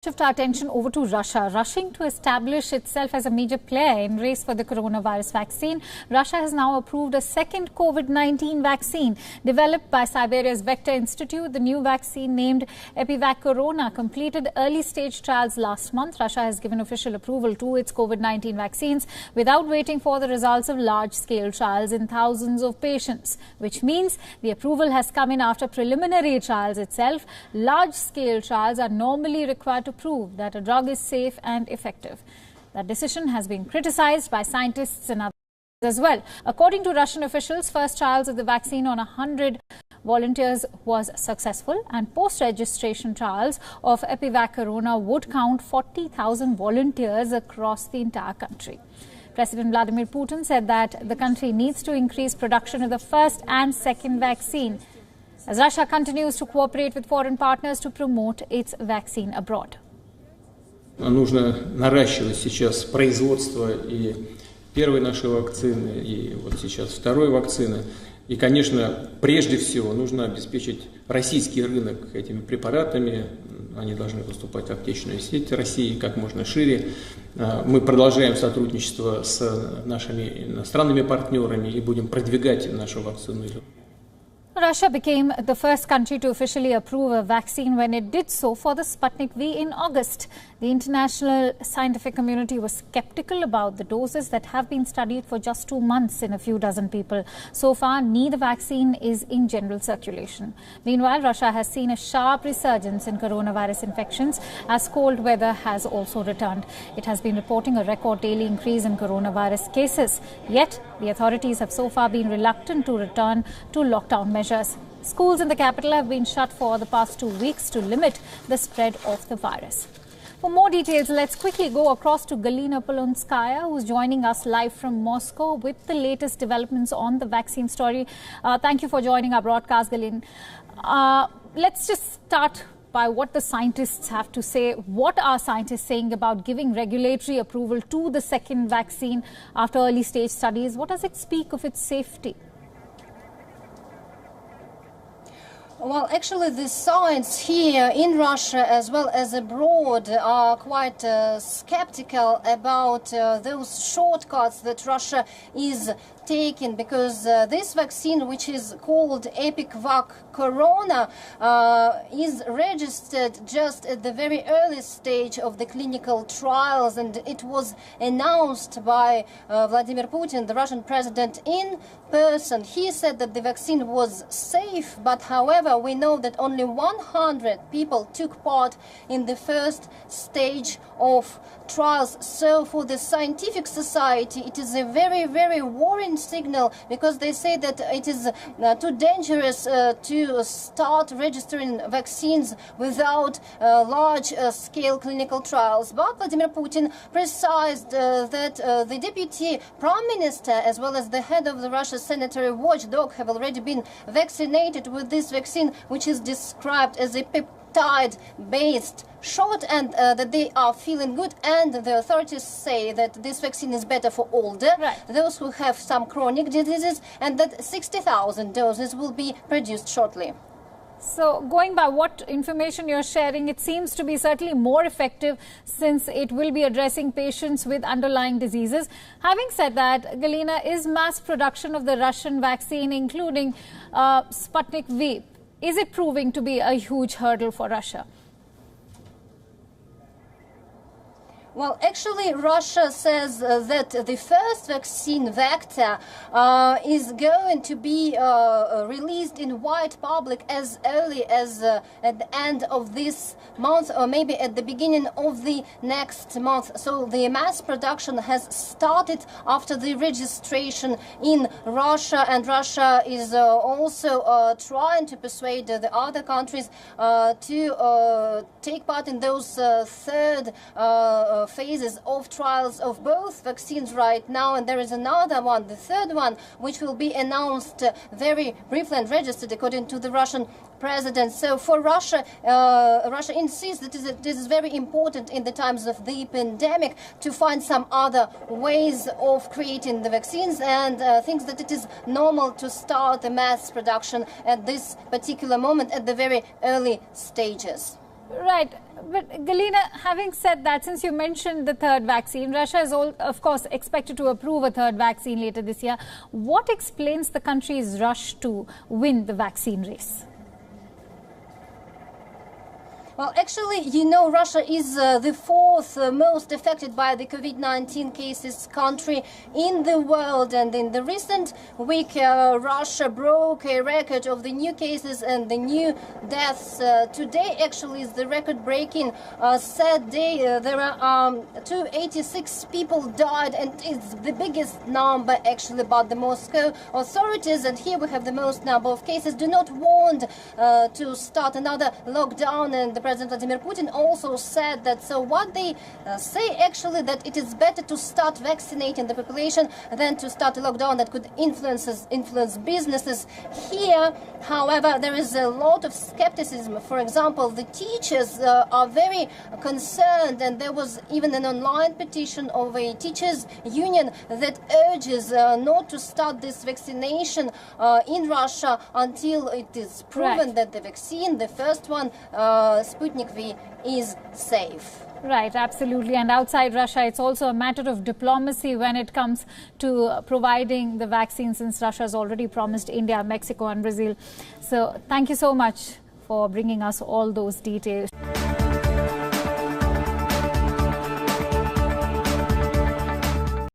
Shift our attention over to Russia. Rushing to establish itself as a major player in race for the coronavirus vaccine, Russia has now approved a second COVID-19 vaccine developed by Siberia's Vector Institute. The new vaccine, named EpiVacCorona, completed early-stage trials last month. Russia has given official approval to its COVID-19 vaccines without waiting for the results of large-scale trials in thousands of patients, which means the approval has come in after preliminary trials itself. Large-scale trials are normally required to prove that a drug is safe and effective. That decision has been criticized by scientists and others as well. According to Russian officials, first trials of the vaccine on 100 volunteers was successful, and post-registration trials of EpiVacCorona would count 40,000 volunteers across the entire country. President Vladimir Putin said that the country needs to increase production of the first and second vaccine as Russia continues to cooperate with foreign partners to promote its vaccine abroad. Нужно наращивать сейчас производство и первой нашей вакцины, и вот сейчас второй вакцины. И, конечно, прежде всего нужно обеспечить российский рынок этими препаратами. Они должны поступать в аптечную сеть России как можно шире. Мы продолжаем сотрудничество с нашими иностранными партнерами и будем продвигать нашу вакцину. Russia became the first country to officially approve a vaccine when it did so for the Sputnik V in August. The international scientific community was skeptical about the doses that have been studied for just 2 months in a few dozen people. So far, neither vaccine is in general circulation. Meanwhile, Russia has seen a sharp resurgence in coronavirus infections as cold weather has also returned. It has been reporting a record daily increase in coronavirus cases. Yet, the authorities have so far been reluctant to return to lockdown measures. Schools in the capital have been shut for the past 2 weeks to limit the spread of the virus. For more details, let's quickly go across to Galina Polonskaya, who's joining us live from Moscow with the latest developments on the vaccine story. Thank you for joining our broadcast, Galina. Let's just start by what the scientists have to say. What are scientists saying about giving regulatory approval to the second vaccine after early stage studies? What does it speak of its safety? Well, actually, the science here in Russia as well as abroad are quite skeptical about those shortcuts that Russia is taking, because this vaccine, which is called EpiVacCorona, is registered just at the very early stage of the clinical trials, and it was announced by Vladimir Putin, the Russian president, in person. He said that the vaccine was safe, but however, we know that only 100 people took part in the first stage of trials. So for the scientific society, it is a very, very worrying signal, because they say that it is too dangerous to start registering vaccines without large-scale clinical trials. But Vladimir Putin precised that the deputy prime minister as well as the head of the Russian sanitary watchdog have already been vaccinated with this vaccine, which is described as a peptide-based shot, and that they are feeling good, and the authorities say that this vaccine is better for older, those who have some chronic diseases, and that 60,000 doses will be produced shortly. So, going by what information you're sharing, it seems to be certainly more effective since it will be addressing patients with underlying diseases. Having said that, Galina, is mass production of the Russian vaccine, including Sputnik V, is it proving to be a huge hurdle for Russia? Well, actually, Russia says that the first vaccine, Vector, is going to be released in wide public as early as at the end of this month, or maybe at the beginning of the next month. So the mass production has started after the registration in Russia, and Russia is also trying to persuade the other countries to take part in those third phases of trials of both vaccines right now, and there is another one, the third one, which will be announced very briefly and registered according to the Russian president. So for Russia, Russia insists that it is very important in the times of the pandemic to find some other ways of creating the vaccines, and thinks that it is normal to start the mass production at this particular moment at the very early stages. Right. But Galina, having said that, since you mentioned the third vaccine, Russia is, of course, expected to approve a third vaccine later this year. What explains the country's rush to win the vaccine race? Well, actually, you know, Russia is the fourth most affected by the COVID-19 cases country in the world. And in the recent week, Russia broke a record of the new cases and the new deaths. Today, actually, is the record-breaking sad day. There are 286 people died, and it's the biggest number, actually, but the Moscow authorities, and here we have the most number of cases, do not want to start another lockdown. And the President Vladimir Putin also said that, so what they say actually, that it is better to start vaccinating the population than to start a lockdown that could influence businesses. Here, however, there is a lot of skepticism. For example, the teachers are very concerned, and there was even an online petition of a teachers union that urges not to start this vaccination in Russia until it is proven that the vaccine, the first one, Sputnik V, is safe. Right, absolutely. And outside Russia, it's also a matter of diplomacy when it comes to providing the vaccine, since Russia has already promised India, Mexico and Brazil. So thank you so much for bringing us all those details.